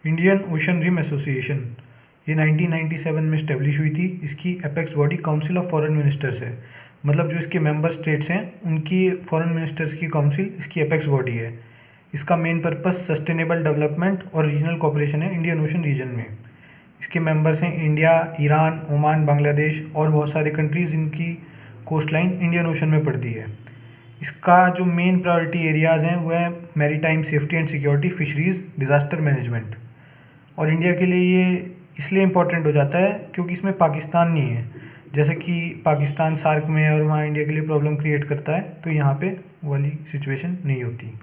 Indian ocean rim association ये 1997 में establish हुई थी। इसकी apex body council of foreign ministers है, मतलब जो इसके मेंबर स्टेट्स हैं उनकी फॉरेन मिनिस्टर्स की काउंसिल इसकी एपेक्स बॉडी है। इसका मेन पर्पस सस्टेनेबल डेवलपमेंट और रीजनल कोऑपरेशन है इंडियन ओशन रीजन में। इसके मेंबर्स हैं इंडिया, ईरान, ओमान, बांग्लादेश और बहुत सारे कंट्रीज़ जिनकी कोस्ट लाइन इंडियन ओशन में पड़ती है। इसका जो मेन प्रायोरिटी एरियाज़ हैं वो है maritime safety and security, fisheries, disaster management. और इंडिया के लिए ये इसलिए इम्पोर्टेंट हो जाता है क्योंकि इसमें पाकिस्तान नहीं है। जैसे कि पाकिस्तान सार्क में है और वहाँ इंडिया के लिए प्रॉब्लम क्रिएट करता है, तो यहाँ पे वाली सिचुएशन नहीं होती।